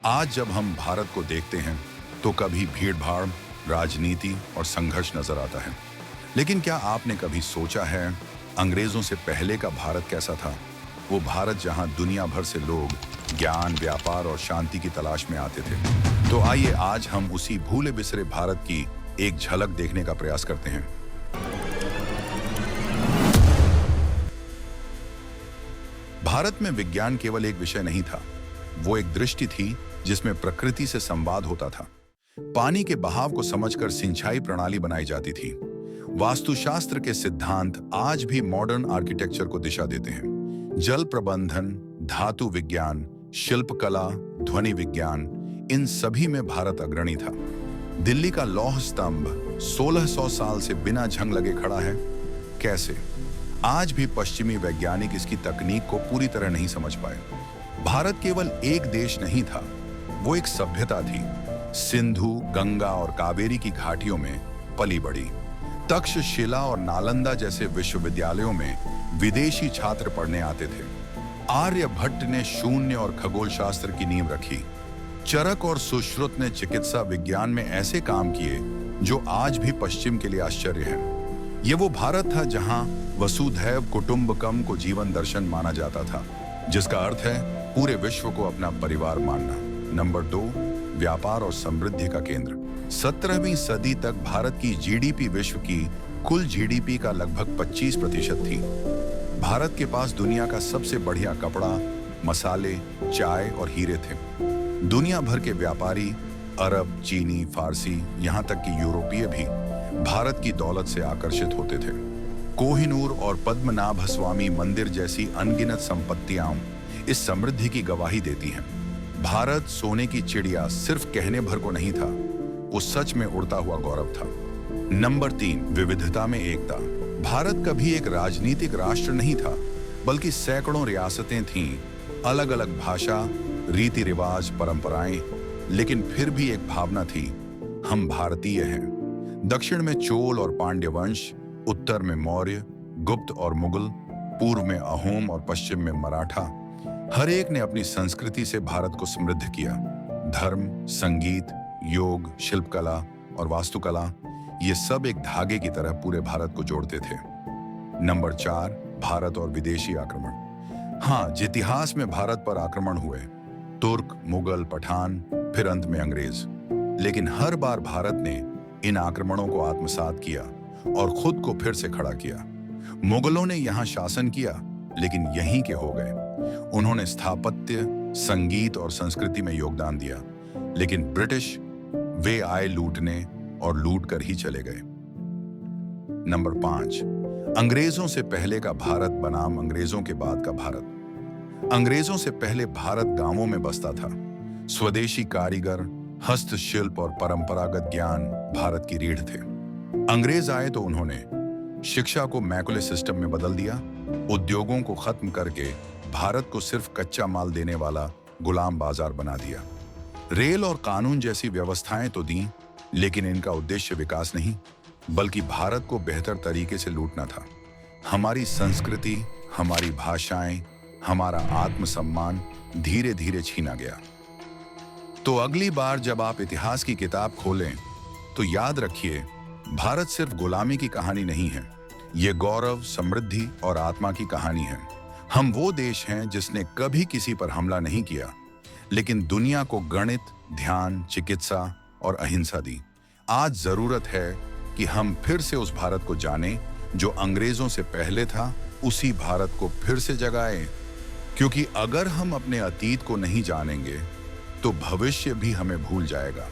आज जब हम भारत को देखते हैं तो कभी भीड़-भाड़, राजनीति और संघर्ष नजर आता है। लेकिन क्या आपने कभी सोचा है अंग्रेजों से पहले का भारत कैसा था? वो भारत जहां दुनिया भर से लोग ज्ञान, व्यापार और शांति की तलाश में आते थे। तो आइए आज हम उसी भूले बिसरे भारत की एक झलक देखने का प्रयास करते हैं। भारत में विज्ञान केवल एक विषय नहीं था, वो एक दृष्टि थी जिसमें प्रकृति से संवाद होता था। पानी के बहाव को समझकर सिंचाई प्रणाली बनाई जाती थी। वास्तुशास्त्र के सिद्धांत आज भी मॉडर्न आर्किटेक्चर को दिशा देते हैं। जल प्रबंधन, धातु विज्ञान, शिल्पकला, ध्वनि विज्ञान, इन सभी में भारत अग्रणी था। दिल्ली का लौह स्तंभ 1600 साल से बिना झंग लगे खड़ा है। कैसे? आज भी पश्चिमी वैज्ञानिक इसकी तकनीक को पूरी तरह नहीं समझ पाए। भारत केवल एक देश नहीं था, वो एक सभ्यता थी। सिंधु, गंगा और कावेरी की घाटियों में पली बढ़ी। तक्षशिला और नालंदा जैसे विश्वविद्यालयों में विदेशी छात्र पढ़ने आते थे। आर्यभट्ट ने शून्य और खगोल शास्त्र की नींव रखी। चरक और सुश्रुत ने चिकित्सा विज्ञान में ऐसे काम किए जो आज भी पश्चिम के लिए आश्चर्य है। ये वो भारत था जहां वसुधैव कुटुंबकम को जीवन दर्शन माना जाता था, जिसका अर्थ है पूरे विश्व को अपना परिवार मानना। नंबर 2, व्यापार और समृद्धि का केंद्र। 17वीं सदी तक भारत की जीडीपी विश्व की कुल जीडीपी का लगभग 25% थी। भारत के पास दुनिया का सबसे बढ़िया कपड़ा, मसाले, चाय और हीरे थे। दुनिया भर के व्यापारी, अरब, चीनी, फारसी, यहाँ तक कि यूरोपीय भी भारत की दौलत से आकर्षित होते थे। कोहिनूर और पद्मनाभ स्वामी मंदिर जैसी अनगिनत संपत्तियां इस समृद्धि की गवाही देती हैं। भारत सोने की चिड़िया सिर्फ कहने भर को नहीं था, वो सच में उड़ता हुआ गौरव था। नंबर 3, विविधता में एकता। भारत कभी एक राजनीतिक राष्ट्र नहीं था, बल्कि सैकड़ों रियासतें थीं, अलग अलग भाषा, रीति रिवाज, परंपराएं, लेकिन फिर भी एक भावना थी, हम भारतीय हैं। दक्षिण में चोल और पांड्य वंश, उत्तर में मौर्य, गुप्त और मुगल, पूर्व में अहोम और पश्चिम में मराठा। हर एक ने अपनी संस्कृति से भारत को समृद्ध किया। धर्म, संगीत, योग, शिल्पकला और वास्तुकला, ये सब एक धागे की तरह पूरे भारत को जोड़ते थे। नंबर 4, भारत और विदेशी आक्रमण। हाँ, इतिहास में भारत पर आक्रमण हुए, तुर्क, मुगल, पठान, फिर अंत में अंग्रेज। लेकिन हर बार भारत ने इन आक्रमणों को आत्मसात किया और खुद को फिर से खड़ा किया। मुगलों ने यहाँ शासन किया, लेकिन यहीं के हो गए। उन्होंने स्थापत्य, संगीत और संस्कृति में योगदान दिया, लेकिन ब्रिटिश, वे आए लूटने और लूट कर ही चले गए। नंबर 5, अंग्रेजों से पहले का भारत बनाम अंग्रेजों के बाद का भारत। अंग्रेजों से पहले भारत गांवों में बसता था। स्वदेशी कारीगर, हस्तशिल्प और परंपरागत ज्ञान भारत की रीढ़ थे। अंग्रेज आए तो उन्होंने शिक्षा को मैकुले सिस्टम में बदल दिया, उद्योगों को खत्म करके भारत को सिर्फ कच्चा माल देने वाला गुलाम बाजार बना दिया। रेल और कानून जैसी व्यवस्थाएं तो दी, लेकिन इनका उद्देश्य विकास नहीं, बल्कि भारत को बेहतर तरीके से लूटना था। हमारी संस्कृति, हमारी भाषाएं, हमारा आत्मसम्मान धीरे धीरे छीना गया। तो अगली बार जब आप इतिहास की किताब खोलें, तो याद रखिए, भारत सिर्फ गुलामी की कहानी नहीं है, ये गौरव, समृद्धि और आत्मा की कहानी है। हम वो देश हैं जिसने कभी किसी पर हमला नहीं किया, लेकिन दुनिया को गणित, ध्यान, चिकित्सा और अहिंसा दी। आज जरूरत है कि हम फिर से उस भारत को जानें जो अंग्रेजों से पहले था, उसी भारत को फिर से जगाएं। क्योंकि अगर हम अपने अतीत को नहीं जानेंगे, तो भविष्य भी हमें भूल जाएगा।